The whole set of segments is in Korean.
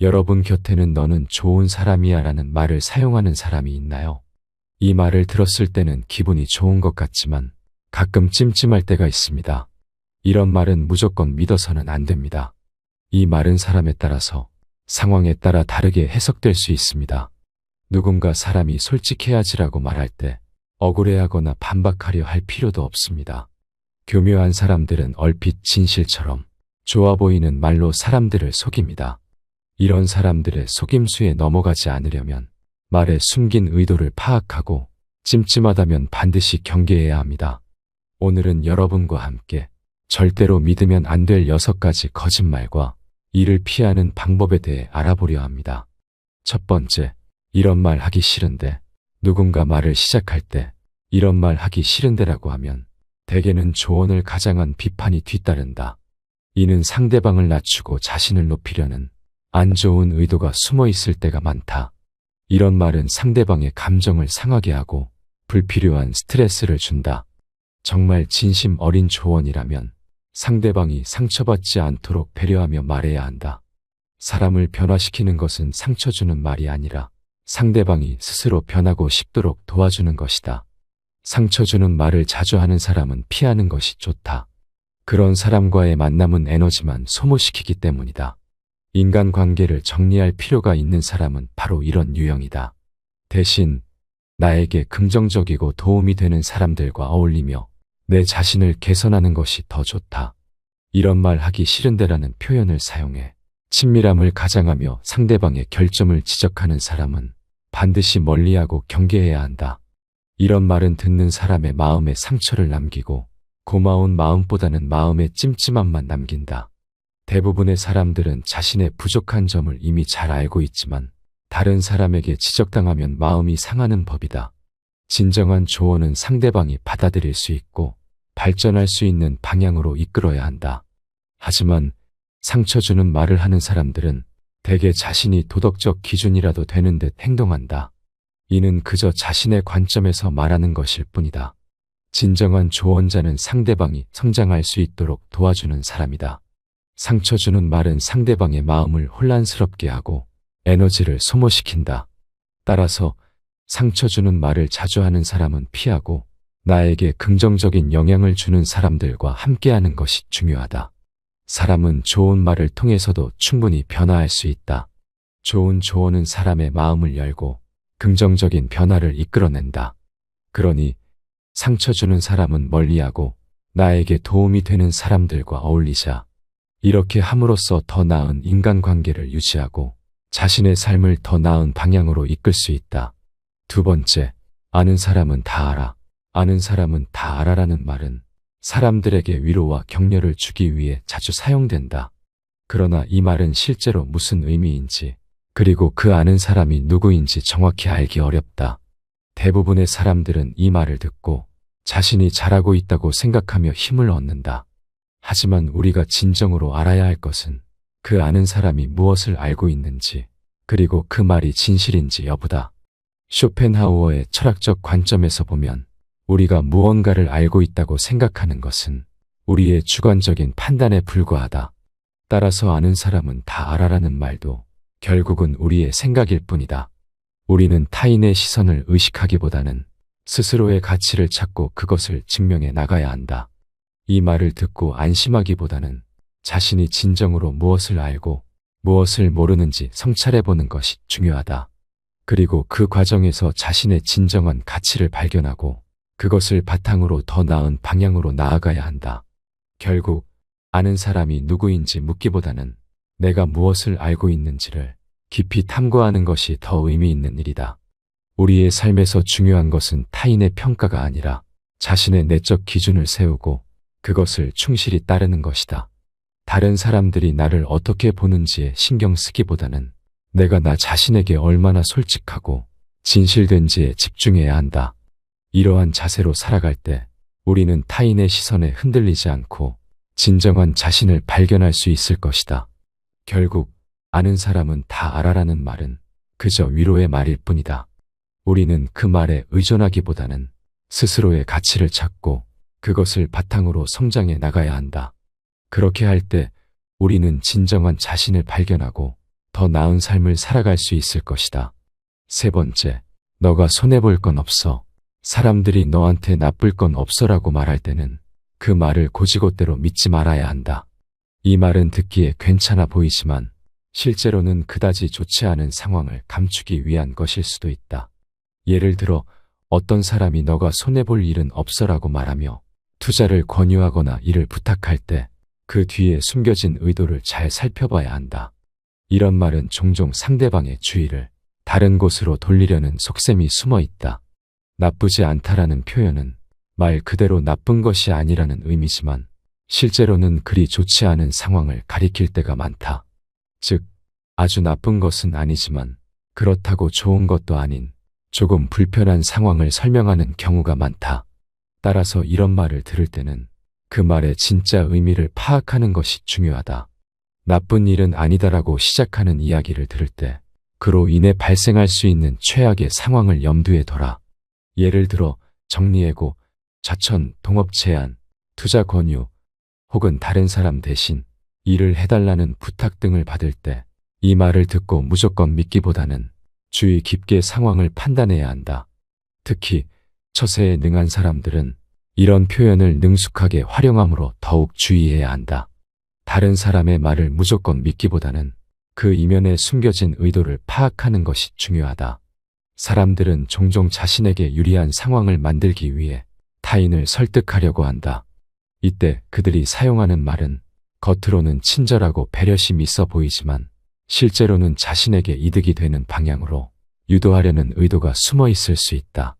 여러분 곁에는 너는 좋은 사람이야 라는 말을 사용하는 사람이 있나요? 이 말을 들었을 때는 기분이 좋은 것 같지만 가끔 찜찜할 때가 있습니다. 이런 말은 무조건 믿어서는 안 됩니다. 이 말은 사람에 따라서 상황에 따라 다르게 해석될 수 있습니다. 누군가 사람이 솔직해야지라고 말할 때 억울해하거나 반박하려 할 필요도 없습니다. 교묘한 사람들은 얼핏 진실처럼 좋아 보이는 말로 사람들을 속입니다. 이런 사람들의 속임수에 넘어가지 않으려면 말에 숨긴 의도를 파악하고 찜찜하다면 반드시 경계해야 합니다. 오늘은 여러분과 함께 절대로 믿으면 안 될 6가지 거짓말과 이를 피하는 방법에 대해 알아보려 합니다. 첫 번째, 이런 말 하기 싫은데. 누군가 말을 시작할 때 이런 말 하기 싫은데라고 하면 대개는 조언을 가장한 비판이 뒤따른다. 이는 상대방을 낮추고 자신을 높이려는 안 좋은 의도가 숨어 있을 때가 많다. 이런 말은 상대방의 감정을 상하게 하고 불필요한 스트레스를 준다. 정말 진심 어린 조언이라면 상대방이 상처받지 않도록 배려하며 말해야 한다. 사람을 변화시키는 것은 상처 주는 말이 아니라 상대방이 스스로 변하고 싶도록 도와주는 것이다. 상처 주는 말을 자주 하는 사람은 피하는 것이 좋다. 그런 사람과의 만남은 에너지만 소모시키기 때문이다. 인간관계를 정리할 필요가 있는 사람은 바로 이런 유형이다. 대신 나에게 긍정적이고 도움이 되는 사람들과 어울리며 내 자신을 개선하는 것이 더 좋다. 이런 말 하기 싫은데라는 표현을 사용해 친밀함을 가장하며 상대방의 결점을 지적하는 사람은 반드시 멀리하고 경계해야 한다. 이런 말은 듣는 사람의 마음에 상처를 남기고 고마운 마음보다는 마음에 찜찜함만 남긴다. 대부분의 사람들은 자신의 부족한 점을 이미 잘 알고 있지만 다른 사람에게 지적당하면 마음이 상하는 법이다. 진정한 조언은 상대방이 받아들일 수 있고 발전할 수 있는 방향으로 이끌어야 한다. 하지만 상처 주는 말을 하는 사람들은 대개 자신이 도덕적 기준이라도 되는 듯 행동한다. 이는 그저 자신의 관점에서 말하는 것일 뿐이다. 진정한 조언자는 상대방이 성장할 수 있도록 도와주는 사람이다. 상처 주는 말은 상대방의 마음을 혼란스럽게 하고 에너지를 소모시킨다. 따라서 상처 주는 말을 자주 하는 사람은 피하고 나에게 긍정적인 영향을 주는 사람들과 함께하는 것이 중요하다. 사람은 좋은 말을 통해서도 충분히 변화할 수 있다. 좋은 조언은 사람의 마음을 열고 긍정적인 변화를 이끌어낸다. 그러니 상처 주는 사람은 멀리하고 나에게 도움이 되는 사람들과 어울리자. 이렇게 함으로써 더 나은 인간관계를 유지하고 자신의 삶을 더 나은 방향으로 이끌 수 있다. 두 번째, 아는 사람은 다 알아. 아는 사람은 다 알아라는 말은 사람들에게 위로와 격려를 주기 위해 자주 사용된다. 그러나 이 말은 실제로 무슨 의미인지 그리고 그 아는 사람이 누구인지 정확히 알기 어렵다. 대부분의 사람들은 이 말을 듣고 자신이 잘하고 있다고 생각하며 힘을 얻는다. 하지만 우리가 진정으로 알아야 할 것은 그 아는 사람이 무엇을 알고 있는지 그리고 그 말이 진실인지 여부다. 쇼펜하우어의 철학적 관점에서 보면 우리가 무언가를 알고 있다고 생각하는 것은 우리의 주관적인 판단에 불과하다. 따라서 아는 사람은 다 알아라는 말도 결국은 우리의 생각일 뿐이다. 우리는 타인의 시선을 의식하기보다는 스스로의 가치를 찾고 그것을 증명해 나가야 한다. 이 말을 듣고 안심하기보다는 자신이 진정으로 무엇을 알고 무엇을 모르는지 성찰해보는 것이 중요하다. 그리고 그 과정에서 자신의 진정한 가치를 발견하고 그것을 바탕으로 더 나은 방향으로 나아가야 한다. 결국 아는 사람이 누구인지 묻기보다는 내가 무엇을 알고 있는지를 깊이 탐구하는 것이 더 의미 있는 일이다. 우리의 삶에서 중요한 것은 타인의 평가가 아니라 자신의 내적 기준을 세우고 그것을 충실히 따르는 것이다. 다른 사람들이 나를 어떻게 보는지에 신경 쓰기보다는 내가 나 자신에게 얼마나 솔직하고 진실된지에 집중해야 한다. 이러한 자세로 살아갈 때 우리는 타인의 시선에 흔들리지 않고 진정한 자신을 발견할 수 있을 것이다. 결국 아는 사람은 다 알아라는 말은 그저 위로의 말일 뿐이다. 우리는 그 말에 의존하기보다는 스스로의 가치를 찾고 그것을 바탕으로 성장해 나가야 한다. 그렇게 할 때 우리는 진정한 자신을 발견하고 더 나은 삶을 살아갈 수 있을 것이다. 세 번째, 너가 손해볼 건 없어. 사람들이 너한테 나쁠 건 없어라고 말할 때는 그 말을 곧이곧대로 믿지 말아야 한다. 이 말은 듣기에 괜찮아 보이지만 실제로는 그다지 좋지 않은 상황을 감추기 위한 것일 수도 있다. 예를 들어 어떤 사람이 너가 손해볼 일은 없어라고 말하며 투자를 권유하거나 일을 부탁할 때 그 뒤에 숨겨진 의도를 잘 살펴봐야 한다. 이런 말은 종종 상대방의 주의를 다른 곳으로 돌리려는 속셈이 숨어 있다. 나쁘지 않다라는 표현은 말 그대로 나쁜 것이 아니라는 의미지만 실제로는 그리 좋지 않은 상황을 가리킬 때가 많다. 즉, 아주 나쁜 것은 아니지만 그렇다고 좋은 것도 아닌 조금 불편한 상황을 설명하는 경우가 많다. 따라서 이런 말을 들을 때는 그 말의 진짜 의미를 파악하는 것이 중요하다. 나쁜 일은 아니다라고 시작하는 이야기를 들을 때 그로 인해 발생할 수 있는 최악의 상황을 염두에 둬라. 예를 들어 정리해고, 좌천, 동업 제안, 투자 권유, 혹은 다른 사람 대신 일을 해달라는 부탁 등을 받을 때 이 말을 듣고 무조건 믿기보다는 주의 깊게 상황을 판단해야 한다. 특히 처세에 능한 사람들은 이런 표현을 능숙하게 활용함으로 더욱 주의해야 한다. 다른 사람의 말을 무조건 믿기보다는 그 이면에 숨겨진 의도를 파악하는 것이 중요하다. 사람들은 종종 자신에게 유리한 상황을 만들기 위해 타인을 설득하려고 한다. 이때 그들이 사용하는 말은 겉으로는 친절하고 배려심 있어 보이지만 실제로는 자신에게 이득이 되는 방향으로 유도하려는 의도가 숨어 있을 수 있다.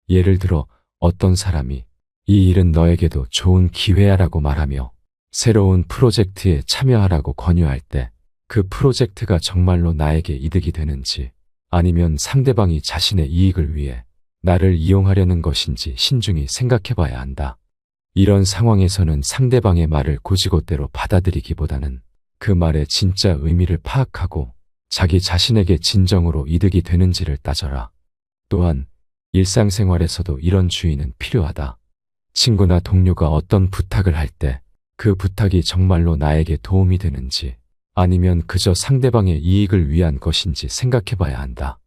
예를 들어 어떤 사람이 이 일은 너에게도 좋은 기회야라고 말하며 새로운 프로젝트에 참여하라고 권유할 때 그 프로젝트가 정말로 나에게 이득이 되는지 아니면 상대방이 자신의 이익을 위해 나를 이용하려는 것인지 신중히 생각해 봐야 한다. 이런 상황에서는 상대방의 말을 곧이곧대로 받아들이기보다는 그 말의 진짜 의미를 파악하고 자기 자신에게 진정으로 이득이 되는지를 따져라. 또한 일상생활에서도 이런 주의는 필요하다. 친구나 동료가 어떤 부탁을 할 때 그 부탁이 정말로 나에게 도움이 되는지 아니면 그저 상대방의 이익을 위한 것인지 생각해 봐야 한다.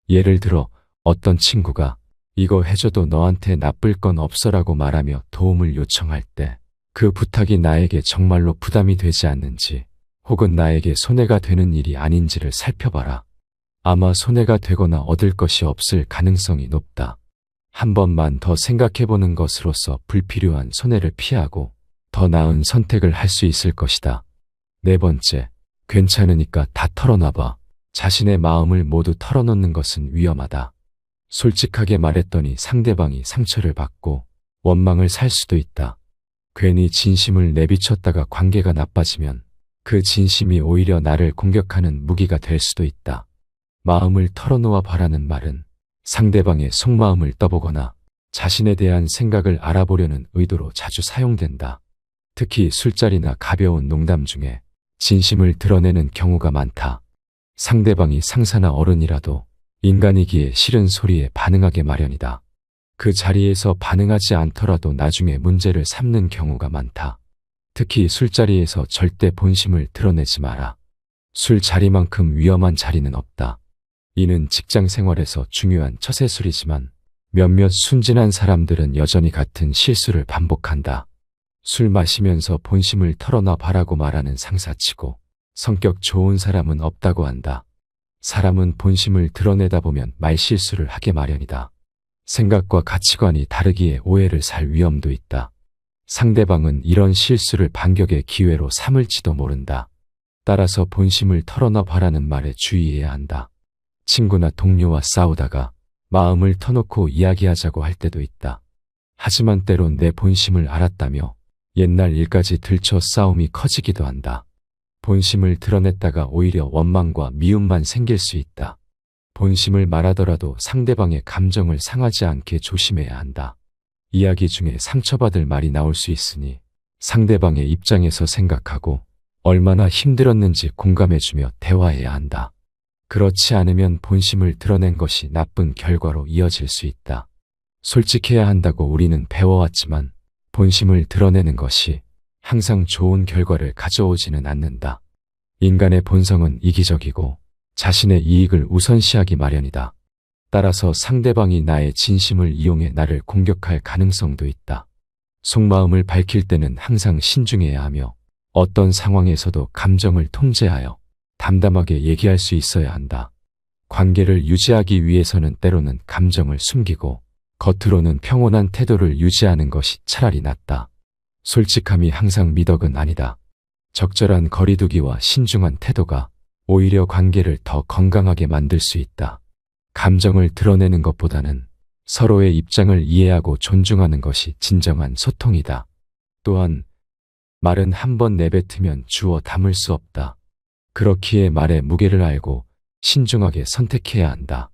예를 들어 어떤 친구가 이거 해줘도 너한테 나쁠 건 없어라고 말하며 도움을 요청할 때 그 부탁이 나에게 정말로 부담이 되지 않는지 혹은 나에게 손해가 되는 일이 아닌지를 살펴봐라. 아마 손해가 되거나 얻을 것이 없을 가능성이 높다. 한 번만 더 생각해보는 것으로써 불필요한 손해를 피하고 더 나은 선택을 할 수 있을 것이다. 네 번째, 괜찮으니까 다 털어놔봐. 자신의 마음을 모두 털어놓는 것은 위험하다. 솔직하게 말했더니 상대방이 상처를 받고 원망을 살 수도 있다. 괜히 진심을 내비쳤다가 관계가 나빠지면 그 진심이 오히려 나를 공격하는 무기가 될 수도 있다. 마음을 털어놓아 봐라는 말은 상대방의 속마음을 떠보거나 자신에 대한 생각을 알아보려는 의도로 자주 사용된다. 특히 술자리나 가벼운 농담 중에 진심을 드러내는 경우가 많다. 상대방이 상사나 어른이라도 인간이기에 싫은 소리에 반응하게 마련이다. 그 자리에서 반응하지 않더라도 나중에 문제를 삼는 경우가 많다. 특히 술자리에서 절대 본심을 드러내지 마라. 술자리만큼 위험한 자리는 없다. 이는 직장 생활에서 중요한 처세술이지만 몇몇 순진한 사람들은 여전히 같은 실수를 반복한다. 술 마시면서 본심을 털어놔 봐라고 말하는 상사치고 성격 좋은 사람은 없다고 한다. 사람은 본심을 드러내다 보면 말실수를 하게 마련이다. 생각과 가치관이 다르기에 오해를 살 위험도 있다. 상대방은 이런 실수를 반격의 기회로 삼을지도 모른다. 따라서 본심을 털어놔 봐라는 말에 주의해야 한다. 친구나 동료와 싸우다가 마음을 터놓고 이야기하자고 할 때도 있다. 하지만 때론 내 본심을 알았다며 옛날 일까지 들춰 싸움이 커지기도 한다. 본심을 드러냈다가 오히려 원망과 미움만 생길 수 있다. 본심을 말하더라도 상대방의 감정을 상하지 않게 조심해야 한다. 이야기 중에 상처받을 말이 나올 수 있으니 상대방의 입장에서 생각하고 얼마나 힘들었는지 공감해주며 대화해야 한다. 그렇지 않으면 본심을 드러낸 것이 나쁜 결과로 이어질 수 있다. 솔직해야 한다고 우리는 배워왔지만 본심을 드러내는 것이 항상 좋은 결과를 가져오지는 않는다. 인간의 본성은 이기적이고 자신의 이익을 우선시하기 마련이다. 따라서 상대방이 나의 진심을 이용해 나를 공격할 가능성도 있다. 속마음을 밝힐 때는 항상 신중해야 하며 어떤 상황에서도 감정을 통제하여 담담하게 얘기할 수 있어야 한다. 관계를 유지하기 위해서는 때로는 감정을 숨기고 겉으로는 평온한 태도를 유지하는 것이 차라리 낫다. 솔직함이 항상 미덕은 아니다. 적절한 거리두기와 신중한 태도가 오히려 관계를 더 건강하게 만들 수 있다. 감정을 드러내는 것보다는 서로의 입장을 이해하고 존중하는 것이 진정한 소통이다. 또한 말은 한 번 내뱉으면 주워 담을 수 없다. 그렇기에 말의 무게를 알고 신중하게 선택해야 한다.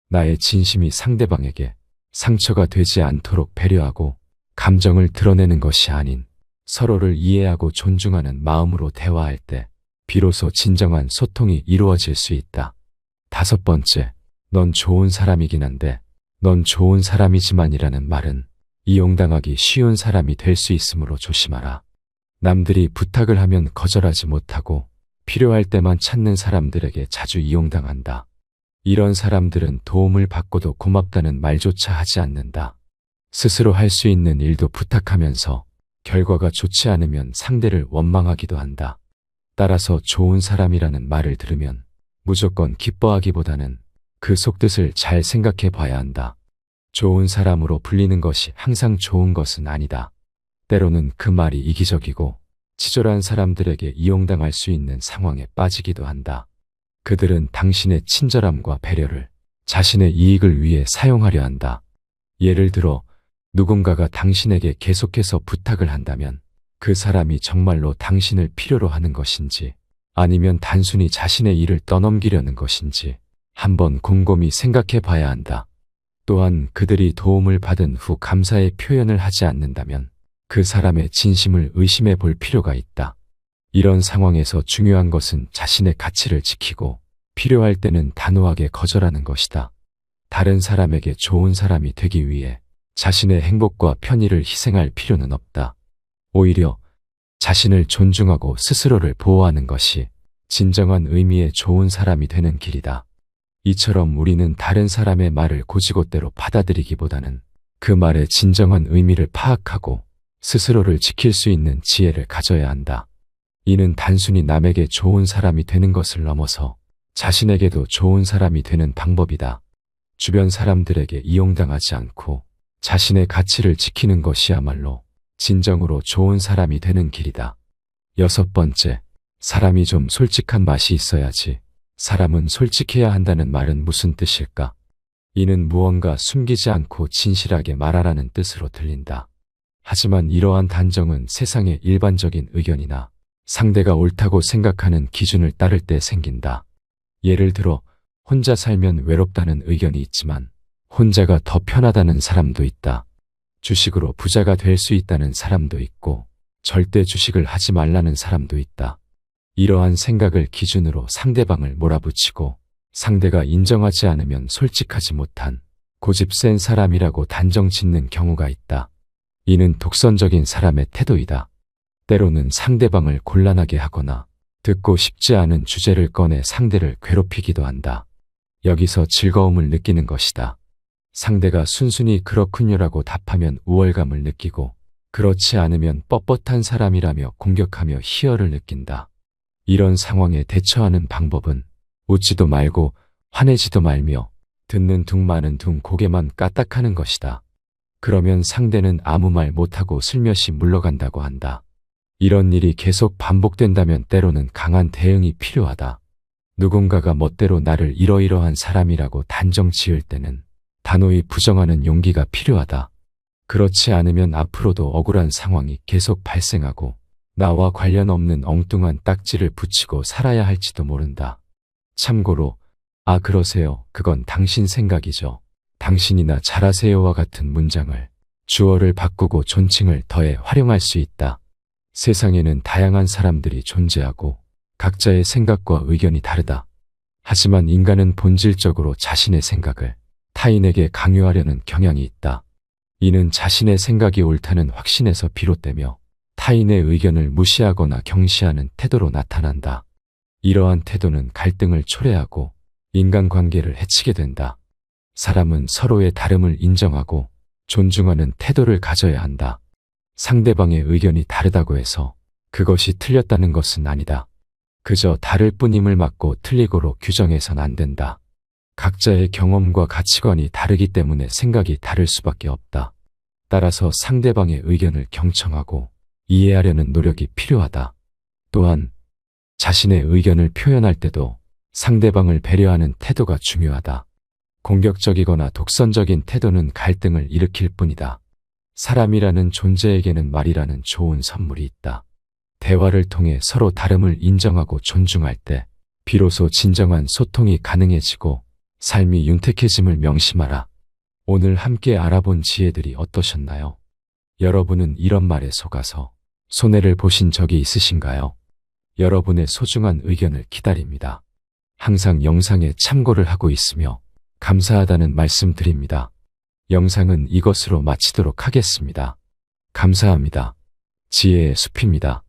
나의 진심이 상대방에게 상처가 되지 않도록 배려하고 감정을 드러내는 것이 아닌 서로를 이해하고 존중하는 마음으로 대화할 때 비로소 진정한 소통이 이루어질 수 있다. 5번째, 넌 좋은 사람이긴 한데 넌 좋은 사람이지만이라는 말은 이용당하기 쉬운 사람이 될 수 있으므로 조심하라. 남들이 부탁을 하면 거절하지 못하고 필요할 때만 찾는 사람들에게 자주 이용당한다. 이런 사람들은 도움을 받고도 고맙다는 말조차 하지 않는다. 스스로 할 수 있는 일도 부탁하면서 결과가 좋지 않으면 상대를 원망하기도 한다. 따라서 좋은 사람이라는 말을 들으면 무조건 기뻐하기보다는 그 속뜻을 잘 생각해 봐야 한다. 좋은 사람으로 불리는 것이 항상 좋은 것은 아니다. 때로는 그 말이 이기적이고 치졸한 사람들에게 이용당할 수 있는 상황에 빠지기도 한다. 그들은 당신의 친절함과 배려를 자신의 이익을 위해 사용하려 한다. 예를 들어 누군가가 당신에게 계속해서 부탁을 한다면 그 사람이 정말로 당신을 필요로 하는 것인지 아니면 단순히 자신의 일을 떠넘기려는 것인지 한번 곰곰이 생각해 봐야 한다. 또한 그들이 도움을 받은 후 감사의 표현을 하지 않는다면 그 사람의 진심을 의심해 볼 필요가 있다. 이런 상황에서 중요한 것은 자신의 가치를 지키고 필요할 때는 단호하게 거절하는 것이다. 다른 사람에게 좋은 사람이 되기 위해 자신의 행복과 편의를 희생할 필요는 없다. 오히려 자신을 존중하고 스스로를 보호하는 것이 진정한 의미의 좋은 사람이 되는 길이다. 이처럼 우리는 다른 사람의 말을 곧이곧대로 받아들이기보다는 그 말의 진정한 의미를 파악하고 스스로를 지킬 수 있는 지혜를 가져야 한다. 이는 단순히 남에게 좋은 사람이 되는 것을 넘어서 자신에게도 좋은 사람이 되는 방법이다. 주변 사람들에게 이용당하지 않고 자신의 가치를 지키는 것이야말로 진정으로 좋은 사람이 되는 길이다. 6번째, 사람이 좀 솔직한 맛이 있어야지. 사람은 솔직해야 한다는 말은 무슨 뜻일까? 이는 무언가 숨기지 않고 진실하게 말하라는 뜻으로 들린다. 하지만 이러한 단정은 세상의 일반적인 의견이나 상대가 옳다고 생각하는 기준을 따를 때 생긴다. 예를 들어 혼자 살면 외롭다는 의견이 있지만 혼자가 더 편하다는 사람도 있다. 주식으로 부자가 될 수 있다는 사람도 있고 절대 주식을 하지 말라는 사람도 있다. 이러한 생각을 기준으로 상대방을 몰아붙이고 상대가 인정하지 않으면 솔직하지 못한 고집 센 사람이라고 단정 짓는 경우가 있다. 이는 독선적인 사람의 태도이다. 때로는 상대방을 곤란하게 하거나 듣고 싶지 않은 주제를 꺼내 상대를 괴롭히기도 한다. 여기서 즐거움을 느끼는 것이다. 상대가 순순히 그렇군요라고 답하면 우월감을 느끼고 그렇지 않으면 뻣뻣한 사람이라며 공격하며 희열을 느낀다. 이런 상황에 대처하는 방법은 웃지도 말고 화내지도 말며 듣는 둥 마는 둥 고개만 까딱하는 것이다. 그러면 상대는 아무 말 못하고 슬며시 물러간다고 한다. 이런 일이 계속 반복된다면 때로는 강한 대응이 필요하다. 누군가가 멋대로 나를 이러이러한 사람이라고 단정 지을 때는 단호히 부정하는 용기가 필요하다. 그렇지 않으면 앞으로도 억울한 상황이 계속 발생하고 나와 관련 없는 엉뚱한 딱지를 붙이고 살아야 할지도 모른다. 참고로 아 그러세요. 그건 당신 생각이죠. 당신이나 잘하세요와 같은 문장을 주어를 바꾸고 존칭을 더해 활용할 수 있다. 세상에는 다양한 사람들이 존재하고 각자의 생각과 의견이 다르다. 하지만 인간은 본질적으로 자신의 생각을 타인에게 강요하려는 경향이 있다. 이는 자신의 생각이 옳다는 확신에서 비롯되며 타인의 의견을 무시하거나 경시하는 태도로 나타난다. 이러한 태도는 갈등을 초래하고 인간관계를 해치게 된다. 사람은 서로의 다름을 인정하고 존중하는 태도를 가져야 한다. 상대방의 의견이 다르다고 해서 그것이 틀렸다는 것은 아니다. 그저 다를 뿐임을 맞고 틀리고로 규정해선 안 된다. 각자의 경험과 가치관이 다르기 때문에 생각이 다를 수밖에 없다. 따라서 상대방의 의견을 경청하고 이해하려는 노력이 필요하다. 또한 자신의 의견을 표현할 때도 상대방을 배려하는 태도가 중요하다. 공격적이거나 독선적인 태도는 갈등을 일으킬 뿐이다. 사람이라는 존재에게는 말이라는 좋은 선물이 있다. 대화를 통해 서로 다름을 인정하고 존중할 때 비로소 진정한 소통이 가능해지고 삶이 윤택해짐을 명심하라. 오늘 함께 알아본 지혜들이 어떠셨나요? 여러분은 이런 말에 속아서 손해를 보신 적이 있으신가요? 여러분의 소중한 의견을 기다립니다. 항상 영상에 참고를 하고 있으며 감사하다는 말씀 드립니다. 영상은 이것으로 마치도록 하겠습니다. 감사합니다. 지혜의 숲입니다.